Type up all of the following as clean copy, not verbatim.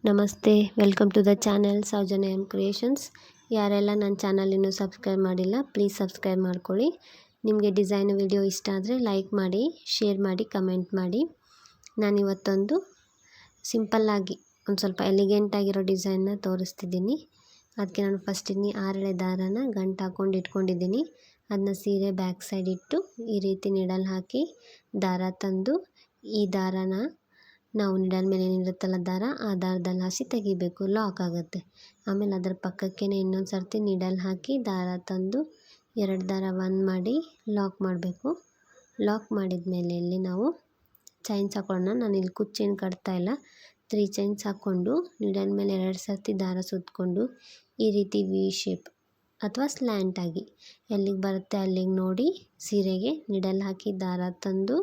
ನಮಸ್ತೆ, welcome to the channel Soujanya M creations. ಯಾರೆಲ್ಲ ನನ್ನ ಚಾನಲ್ ಇನ್ನೂ ಸಬ್ಸ್ಕ್ರೈಬ್ ಮಾಡಿಲ್ಲ, ಪ್ಲೀಸ್ ಸಬ್ಸ್ಕ್ರೈಬ್ ಮಾಡ್ಕೊಳ್ಳಿ. ನಿಮಗೆ ಡಿಸೈನ್ ವಿಡಿಯೋ ಇಷ್ಟ ಆದರೆ ಲೈಕ್ ಮಾಡಿ, ಶೇರ್ ಮಾಡಿ, ಕಮೆಂಟ್ ಮಾಡಿ. ನಾನಿವತ್ತೊಂದು ಸಿಂಪಲ್ಲಾಗಿ ಒಂದು ಸ್ವಲ್ಪ ಎಲಿಗೆಂಟಾಗಿರೋ ಡಿಸೈನ್ನ ತೋರಿಸ್ತಿದ್ದೀನಿ. ಅದಕ್ಕೆ ನಾನು ಫಸ್ಟ್ ಇನ್ನಿ 6 ಎಳೆ ದಾರನ ಗಂಟು ಹಾಕ್ಕೊಂಡು ಇಟ್ಕೊಂಡಿದ್ದೀನಿ. ಅದನ್ನ ಸೀರೆ ಬ್ಯಾಕ್ ಸೈಡ್ ಇಟ್ಟು ಈ ರೀತಿ ನೀಡಲ್ ಹಾಕಿ ದಾರ ತಂದು ಈ ದಾರನ ನಾವು ನೀಡಲ್ ಮೇಲೆ ಏನಿರುತ್ತಲ್ಲ ದಾರ, ಆ ದಾರದಲ್ಲಿ ಹಾಸಿ ತೆಗಿಬೇಕು, ಲಾಕ್ ಆಗುತ್ತೆ. ಆಮೇಲೆ ಅದರ ಪಕ್ಕಕ್ಕೇ ಇನ್ನೊಂದು ಸರ್ತಿ ನೀಡಲ್ ಹಾಕಿ ದಾರ ತಂದು 2 ದಾರ 1 ಮಾಡಿ ಲಾಕ್ ಮಾಡಬೇಕು. ಲಾಕ್ ಮಾಡಿದ ಮೇಲೆ ಇಲ್ಲಿ ನಾವು ಚೈನ್ಸ್ ಹಾಕೊಳ್ಳೋಣ. ನಾನು ಇಲ್ಲಿ ಕುಚ್ಚೇನು ಕಟ್ತಾ ಇಲ್ಲ, 3 ಚೈನ್ಸ್ ಹಾಕ್ಕೊಂಡು ನೀಡಲ್ ಮೇಲೆ 2 ಸರ್ತಿ ದಾರ ಸುತ್ತಕೊಂಡು ಈ ರೀತಿ ವಿ ಶೇಪ್ ಅಥವಾ ಸ್ಲ್ಯಾಂಟ್ ಆಗಿ ಎಲ್ಲಿಗೆ ಬರುತ್ತೆ ಅಲ್ಲಿಗೆ ನೋಡಿ ಸೀರೆಗೆ ನೀಡಲ್ ಹಾಕಿ ದಾರ ತಂದು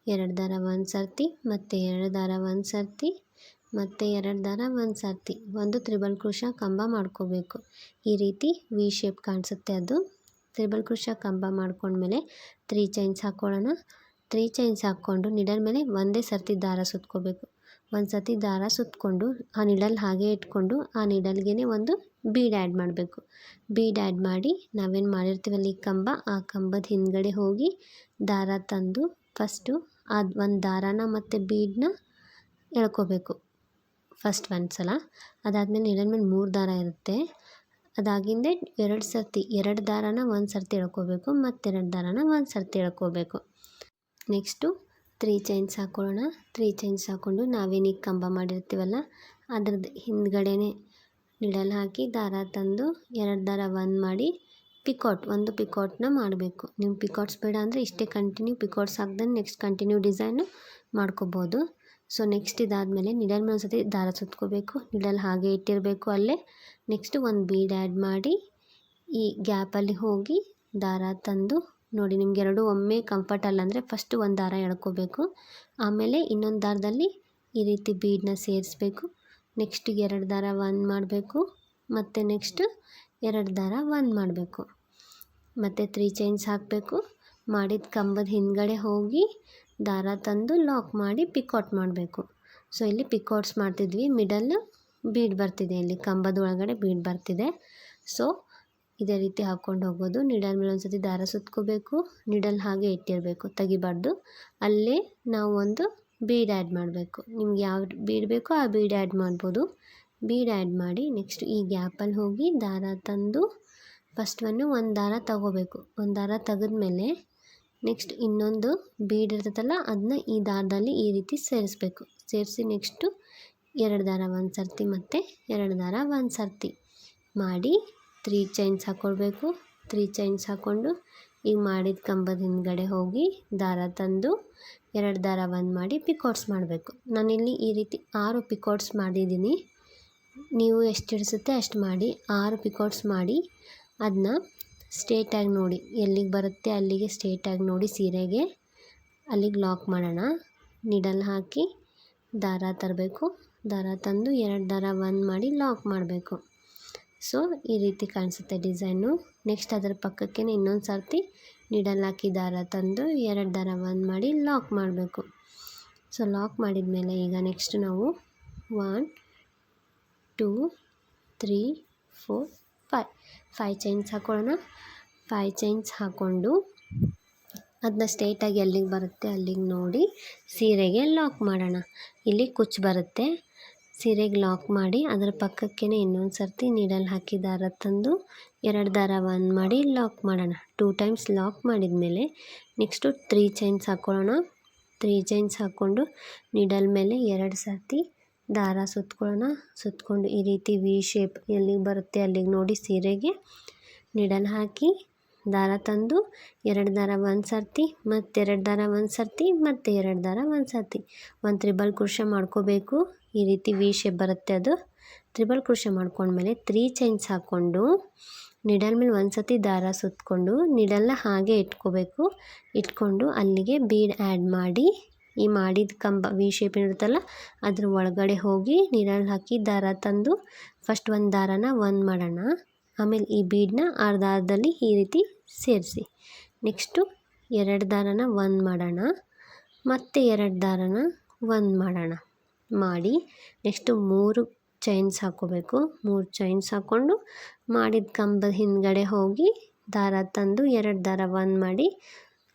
2 ದಾರ 1 ಸರ್ತಿ, ಮತ್ತು 2 ದಾರ 1 ಸರ್ತಿ, ಮತ್ತು 2 ದಾರ 1 ಸರ್ತಿ ಒಂದು ತ್ರಿಬಲ್ ಕ್ರೋಶಾ ಕಂಬ ಮಾಡ್ಕೋಬೇಕು. ಈ ರೀತಿ ವಿ ಶೇಪ್ ಕಾಣಿಸುತ್ತೆ. ಅದು ತ್ರಿಬಲ್ ಕ್ರೋಶಾ ಕಂಬ ಮಾಡ್ಕೊಂಡ್ಮೇಲೆ 3 ಚೈನ್ಸ್ ಹಾಕ್ಕೊಳ್ಳೋಣ. 3 ಚೈನ್ಸ್ ಹಾಕ್ಕೊಂಡು ನಿಡಲ್ ಮೇಲೆ ಒಂದೇ ಸರ್ತಿ ದಾರ ಸುತ್ಕೋಬೇಕು. ಒಂದು ಸರ್ತಿ ದಾರ ಸುತ್ತಕೊಂಡು ಆ ನಿಡಲ್ ಹಾಗೆ ಇಟ್ಕೊಂಡು ಆ ನಿಡಲ್ಗೆ ಒಂದು ಬೀಡ್ ಆ್ಯಡ್ ಮಾಡಬೇಕು. ಬೀಡ್ ಆ್ಯಡ್ ಮಾಡಿ ನಾವೇನು ಮಾಡಿರ್ತೀವಲ್ಲ ಈ ಕಂಬ, ಆ ಕಂಬದ ಹಿಂದ್ಗಡೆ ಹೋಗಿ ದಾರ ತಂದು ಫಸ್ಟು ಅದು ಒಂದು ದಾರಾನ ಮತ್ತು ಬೀಡನ್ನ ಎಳ್ಕೋಬೇಕು ಫಸ್ಟ್ ಒಂದು ಸಲ. ಅದಾದಮೇಲೆ ನಿಡಲ್ ಮೇಲೆ 3 ದಾರ ಇರುತ್ತೆ. ಅದಾಗಿಂದೆ 2 ಸರ್ತಿ 2 ದಾರಾನ 1 ಸರ್ತಿ ಎಳ್ಕೋಬೇಕು, ಮತ್ತು 2 ದಾರಾನ 1 ಸರ್ತಿ ಎಳ್ಕೋಬೇಕು. ನೆಕ್ಸ್ಟು 3 ಚೈನ್ಸ್ ಹಾಕ್ಕೊಳ್ಳೋಣ. 3 ಚೈನ್ಸ್ ಹಾಕ್ಕೊಂಡು ನಾವೇನೀಗ ಕಂಬ ಮಾಡಿರ್ತೀವಲ್ಲ ಅದ್ರದ್ದು ಹಿಂದ್ಗಡೆನೇ ನಿಡಲ್ ಹಾಕಿ ದಾರ ತಂದು 2 ದಾರ 1 ಮಾಡಿ ಒಂದು ಪಿಕಾಟ್ನ ಮಾಡಬೇಕು. ನೀವು ಪಿಕಾಟ್ಸ್ ಬೇಡ ಅಂದರೆ ಇಷ್ಟೇ ಕಂಟಿನ್ಯೂ ಪಿಕಾಟ್ಸ್ ಹಾಕ್ದಂಗೆ ನೆಕ್ಸ್ಟ್ ಕಂಟಿನ್ಯೂ ಡಿಸೈನು ಮಾಡ್ಕೋಬೋದು. ಸೊ ನೆಕ್ಸ್ಟ್ ಇದಾದಮೇಲೆ ನಿಡಲ್ ಮೇಲೆ ಒಂದು ಸತಿ ದಾರ ಸುತ್ಕೋಬೇಕು, ನಿಡಲ್ ಹಾಗೆ ಇಟ್ಟಿರಬೇಕು ಅಲ್ಲೇ. ನೆಕ್ಸ್ಟು ಒಂದು ಬೀಡ್ ಆ್ಯಡ್ ಮಾಡಿ ಈ ಗ್ಯಾಪಲ್ಲಿ ಹೋಗಿ ದಾರ ತಂದು ನೋಡಿ, ನಿಮ್ಗೆ ಎರಡೂ ಒಮ್ಮೆ ಕಂಫರ್ಟ್ ಅಲ್ಲ ಅಂದರೆ ಫಸ್ಟು ಒಂದು ದಾರ ಎಳ್ಕೋಬೇಕು, ಆಮೇಲೆ ಇನ್ನೊಂದು ದಾರದಲ್ಲಿ ಈ ರೀತಿ ಬೀಡನ್ನ ಸೇರಿಸ್ಬೇಕು. ನೆಕ್ಸ್ಟ್ 2 ದಾರ 1 ಮಾಡಬೇಕು, ಮತ್ತು ನೆಕ್ಸ್ಟು 2 ದಾರ 1 ಮಾಡಬೇಕು, ಮತ್ತು 3 ಚೈನ್ಸ್ ಹಾಕಬೇಕು. ಮಾಡಿದ ಕಂಬದ ಹಿಂದ್ಗಡೆ ಹೋಗಿ ದಾರ ತಂದು ಲಾಕ್ ಮಾಡಿ ಪಿಕಾಟ್ ಮಾಡಬೇಕು. ಸೊ ಇಲ್ಲಿ ಪಿಕಾಟ್ಸ್ ಮಾಡ್ತಿದ್ವಿ, ಮಿಡಲ್ ಬೀಡ್ ಬರ್ತಿದೆ, ಇಲ್ಲಿ ಕಂಬದ ಒಳಗಡೆ ಬೀಡ್ ಬರ್ತಿದೆ. ಸೊ ಇದೇ ರೀತಿ ಹಾಕ್ಕೊಂಡು ಹೋಗೋದು. ನಿಡಲ್ ಮೇಲೆ ಒಂದು ಸತಿ ದಾರ ಸುತ್ಕೋಬೇಕು, ನಿಡಲ್ ಹಾಗೆ ಇಟ್ಟಿರಬೇಕು, ತೆಗಿಬಾರ್ದು. ಅಲ್ಲೇ ನಾವು ಒಂದು ಬೀಡ್ ಆ್ಯಡ್ ಮಾಡಬೇಕು. ನಿಮ್ಗೆ ಯಾವ ಬೀಡ್ ಬೇಕೋ ಆ ಬೀಡ್ ಆ್ಯಡ್ ಮಾಡ್ಬೋದು. ಬೀಡ್ ಆ್ಯಡ್ ಮಾಡಿ ನೆಕ್ಸ್ಟ್ ಈ ಗ್ಯಾಪಲ್ಲಿ ಹೋಗಿ ದಾರ ತಂದು ಫಸ್ಟ್ ಒಂದು ದಾರ ತಗೋಬೇಕು. ಒಂದು ದಾರ ತೆಗೆದ್ಮೇಲೆ ನೆಕ್ಸ್ಟ್ ಇನ್ನೊಂದು ಬೀಡ್ ಇರ್ತದಲ್ಲ ಅದನ್ನ ಈ ದಾರದಲ್ಲಿ ಈ ರೀತಿ ಸೇರಿಸ್ಬೇಕು. ಸೇರಿಸಿ ನೆಕ್ಸ್ಟು 2 ದಾರ 1 ಸರ್ತಿ ಮತ್ತು 2 ದಾರ 1 ಸರ್ತಿ ಮಾಡಿ 3 ಚೈನ್ಸ್ ಹಾಕ್ಕೊಳ್ಬೇಕು. 3 ಚೈನ್ಸ್ ಹಾಕ್ಕೊಂಡು ಈಗ ಮಾಡಿದ ಕಂಬದ ಹಿಂದ್ಗಡೆ ಹೋಗಿ ದಾರ ತಂದು 2 ದಾರ 1 ಮಾಡಿ ಪಿಕಾಟ್ಸ್ ಮಾಡಬೇಕು. ನಾನಿಲ್ಲಿ ಈ ರೀತಿ 6 ಪಿಕಾಟ್ಸ್ ಮಾಡಿದ್ದೀನಿ. ನೀವು ಎಷ್ಟು ಹಿಡಿಸುತ್ತೆ ಅಷ್ಟು ಮಾಡಿ 6 ಪಿಕಾಟ್ಸ್ ಮಾಡಿ ಅದನ್ನ ಸ್ಟ್ರೇಟಾಗಿ ನೋಡಿ, ಎಲ್ಲಿಗೆ ಬರುತ್ತೆ ಅಲ್ಲಿಗೆ ಸ್ಟ್ರೇಟಾಗಿ ನೋಡಿ ಸೀರೆಗೆ ಅಲ್ಲಿಗೆ ಲಾಕ್ ಮಾಡೋಣ. ನಿಡಲ್ ಹಾಕಿ ದಾರ ತರಬೇಕು, ದಾರ ತಂದು 2 ದಾರ 1 ಮಾಡಿ ಲಾಕ್ ಮಾಡಬೇಕು. ಸೊ ಈ ರೀತಿ ಕಾಣಿಸುತ್ತೆ ಡಿಸೈನು. ನೆಕ್ಸ್ಟ್ ಅದರ ಪಕ್ಕಕ್ಕೆ ಇನ್ನೊಂದು ಸರ್ತಿ ನಿಡಲ್ ಹಾಕಿ ದಾರ ತಂದು 2 ದಾರ 1 ಮಾಡಿ ಲಾಕ್ ಮಾಡಬೇಕು. ಸೊ ಲಾಕ್ ಮಾಡಿದ ಮೇಲೆ ಈಗ ನೆಕ್ಸ್ಟ್ ನಾವು 1 2 3 4 5 ಚೈನ್ಸ್ ಹಾಕ್ಕೊಳ್ಳೋಣ. 5 ಚೈನ್ಸ್ ಹಾಕ್ಕೊಂಡು ಅದನ್ನ ಸ್ಟ್ರೇಟಾಗಿ ಎಲ್ಲಿಗೆ ಬರುತ್ತೆ ಅಲ್ಲಿಗೆ ನೋಡಿ ಸೀರೆಗೆ ಲಾಕ್ ಮಾಡೋಣ. ಇಲ್ಲಿ ಕುಚ್ಚು ಬರುತ್ತೆ, ಸೀರೆಗೆ ಲಾಕ್ ಮಾಡಿ ಅದರ ಪಕ್ಕಕ್ಕೇ ಇನ್ನೊಂದು ಸರ್ತಿ ನೀಡಲ್ ಹಾಕಿ ದಾರ ತಂದು 2 ದಾರ 1 ಮಾಡಿ ಲಾಕ್ ಮಾಡೋಣ. 2 ಟೈಮ್ಸ್ ಲಾಕ್ ಮಾಡಿದ ಮೇಲೆ ನೆಕ್ಸ್ಟು 3 ಚೈನ್ಸ್ ಹಾಕ್ಕೊಳ್ಳೋಣ. 3 ಚೈನ್ಸ್ ಹಾಕ್ಕೊಂಡು ನೀಡಲ್ ಮೇಲೆ 2 ಸರ್ತಿ ದಾರ ಸುತ್ಕೊಳ್ಳೋಣ. ಸುತ್ಕೊಂಡು ಈ ರೀತಿ ವಿ ಶೇಪ್ ಎಲ್ಲಿಗೆ ಬರುತ್ತೆ ಅಲ್ಲಿಗೆ ನೋಡಿ ಸೀರೆಗೆ ನೀಡಲ್ ಹಾಕಿ ದಾರ ತಂದು 2 ದಾರ 1 ಸರ್ತಿ ಮತ್ತು 2 ದಾರ 1 ಸರ್ತಿ ಮತ್ತು 2 ದಾರ 1 ಸರ್ತಿ ಒಂದು ತ್ರಿಬಲ್ ಕ್ರೋಶಾ ಮಾಡ್ಕೋಬೇಕು. ಈ ರೀತಿ ವಿ ಶೇಪ್ ಬರುತ್ತೆ. ಅದು ತ್ರಿಬಲ್ ಕ್ರೋಶಾ ಮಾಡ್ಕೊಂಡ್ಮೇಲೆ 3 ಚೈನ್ಸ್ ಹಾಕ್ಕೊಂಡು ನಿಡಲ್ ಮೇಲೆ ಒಂದು ಸರ್ತಿ ದಾರ ಸುತ್ತಕೊಂಡು ನಿಡಲ್ನ ಹಾಗೆ ಇಟ್ಕೋಬೇಕು. ಇಟ್ಕೊಂಡು ಅಲ್ಲಿಗೆ ಬೀಡ್ ಆ್ಯಡ್ ಮಾಡಿ ಈ ಮಾಡಿದ ಕಂಬ ವಿ ಶೇಪ್ ಇರುತ್ತಲ್ಲ ಅದ್ರ ಒಳಗಡೆ ಹೋಗಿ ನೀರಲ್ಲಿ ಹಾಕಿ ದಾರ ತಂದು ಫಸ್ಟ್ ಒಂದು ದಾರಾನ 1 ಮಾಡೋಣ. ಆಮೇಲೆ ಈ ಬೀಡನ್ನ ಆ ದಾರದಲ್ಲಿ ಈ ರೀತಿ ಸೇರಿಸಿ ನೆಕ್ಸ್ಟು 2 ದಾರಾನ 1 ಮಾಡೋಣ, ಮತ್ತು 2 ದಾರಾನ 1 ಮಾಡೋಣ. ಮಾಡಿ ನೆಕ್ಸ್ಟು 3 ಚೈನ್ಸ್ ಹಾಕ್ಕೋಬೇಕು. 3 ಚೈನ್ಸ್ ಹಾಕ್ಕೊಂಡು ಮಾಡಿದ ಕಂಬದ ಹಿಂದ್ಗಡೆ ಹೋಗಿ ದಾರ ತಂದು 2 ದಾರ ಒಂದು ಮಾಡಿ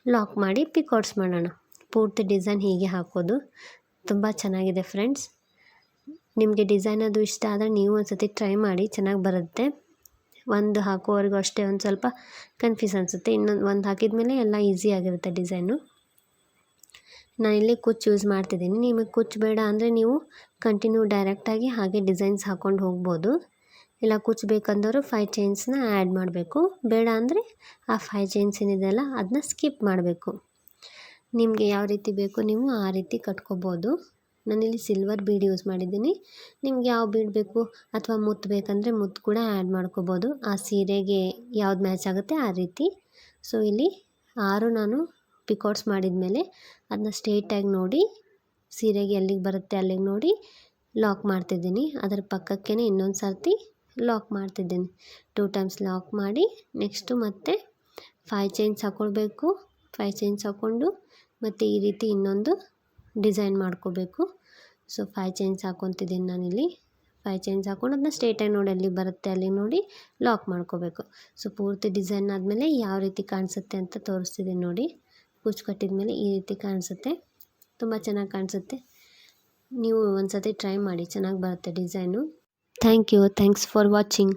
ಲಾಕ್ ಮಾಡಿ ಪಿಕಾಟ್ಸ್ ಮಾಡೋಣ. ಪೂರ್ತಿ ಡಿಸೈನ್ ಹೀಗೆ ಹಾಕೋದು. ತುಂಬ ಚೆನ್ನಾಗಿದೆ ಫ್ರೆಂಡ್ಸ್. ನಿಮಗೆ ಡಿಸೈನ್ ಅದು ಇಷ್ಟ ಆದರೆ ನೀವು ಒಂದು ಸತಿ ಟ್ರೈ ಮಾಡಿ, ಚೆನ್ನಾಗಿ ಬರುತ್ತೆ. ಒಂದು ಹಾಕೋವರೆಗೂ ಅಷ್ಟೇ ಒಂದು ಸ್ವಲ್ಪ ಕನ್ಫ್ಯೂಸ್ ಅನಿಸುತ್ತೆ. ಇನ್ನೊಂದು ಒಂದು ಹಾಕಿದ ಮೇಲೆ ಎಲ್ಲ ಈಸಿ ಆಗಿರುತ್ತೆ ಡಿಸೈನು. ನಾನಿಲ್ಲಿ ಕುಚ್ಚು ಯೂಸ್ ಮಾಡ್ತಿದ್ದೀನಿ. ನಿಮಗೆ ಕುಚ್ಚು ಬೇಡ ಅಂದರೆ ನೀವು ಕಂಟಿನ್ಯೂ ಡೈರೆಕ್ಟಾಗಿ ಹಾಗೆ ಡಿಸೈನ್ಸ್ ಹಾಕ್ಕೊಂಡು ಹೋಗ್ಬೋದು. ಇಲ್ಲ ಕುಚ್ಚು ಬೇಕಂದವರು 5 ಚೈನ್ಸ್ನ ಆ್ಯಡ್ ಮಾಡಬೇಕು. ಬೇಡ ಅಂದರೆ ಆ 5 ಚೈನ್ಸ್ ಏನಿದೆಯಲ್ಲ ಅದನ್ನ ಸ್ಕಿಪ್ ಮಾಡಬೇಕು. ನಿಮಗೆ ಯಾವ ರೀತಿ ಬೇಕು ನೀವು ಆ ರೀತಿ ಕಟ್ಕೋಬೋದು. ನಾನಿಲ್ಲಿ ಸಿಲ್ವರ್ ಬೀಡ್ ಯೂಸ್ ಮಾಡಿದ್ದೀನಿ. ನಿಮ್ಗೆ ಯಾವ ಬೀಡ್ ಬೇಕು ಅಥವಾ ಮುತ್ತು ಬೇಕಂದರೆ ಮುತ್ತು ಕೂಡ ಆ್ಯಡ್ ಮಾಡ್ಕೋಬೋದು. ಆ ಸೀರೆಗೆ ಯಾವ್ದು ಮ್ಯಾಚ್ ಆಗುತ್ತೆ ಆ ರೀತಿ. ಸೊ ಇಲ್ಲಿ 6 ನಾನು ಪಿಕಾಟ್ಸ್ ಮಾಡಿದ ಮೇಲೆ ಅದನ್ನ ಸ್ಟ್ರೇಟಾಗಿ ನೋಡಿ ಸೀರೆಗೆ ಎಲ್ಲಿಗೆ ಬರುತ್ತೆ ಅಲ್ಲಿಗೆ ನೋಡಿ ಲಾಕ್ ಮಾಡ್ತಿದ್ದೀನಿ. ಅದರ ಪಕ್ಕಕ್ಕೇ ಇನ್ನೊಂದು ಸರ್ತಿ ಲಾಕ್ ಮಾಡ್ತಿದ್ದೀನಿ. 2 ಟೈಮ್ಸ್ ಲಾಕ್ ಮಾಡಿ ನೆಕ್ಸ್ಟು ಮತ್ತೆ 5 ಚೈನ್ಸ್ ಹಾಕ್ಕೊಳ್ಬೇಕು. 5 ಚೈನ್ಸ್ ಹಾಕ್ಕೊಂಡು ಮತ್ತು ಈ ರೀತಿ ಇನ್ನೊಂದು ಡಿಸೈನ್ ಮಾಡ್ಕೋಬೇಕು. ಸೊ 5 ಚೈನ್ಸ್ ಹಾಕ್ಕೊತಿದ್ದೀನಿ ನಾನಿಲ್ಲಿ. 5 ಚೈನ್ಸ್ ಹಾಕ್ಕೊಂಡು ಅದನ್ನ ಸ್ಟ್ರೇಟಾಗಿ ನೋಡಿ ಎಲ್ಲಿಗೆ ಬರುತ್ತೆ ಅಲ್ಲಿಗೆ ನೋಡಿ ಲಾಕ್ ಮಾಡ್ಕೋಬೇಕು. ಸೊ ಪೂರ್ತಿ ಡಿಸೈನ್ ಆದಮೇಲೆ ಯಾವ ರೀತಿ ಕಾಣಿಸುತ್ತೆ ಅಂತ ತೋರಿಸ್ತಿದ್ದೀನಿ ನೋಡಿ. ಕುಚ್ಚು ಕಟ್ಟಿದ ಮೇಲೆ ಈ ರೀತಿ ಕಾಣಿಸುತ್ತೆ. ತುಂಬ ಚೆನ್ನಾಗಿ ಕಾಣಿಸುತ್ತೆ. ನೀವು ಒಂದು ಸತಿ ಟ್ರೈ ಮಾಡಿ, ಚೆನ್ನಾಗಿ ಬರುತ್ತೆ design. Thank you. Thanks for watching.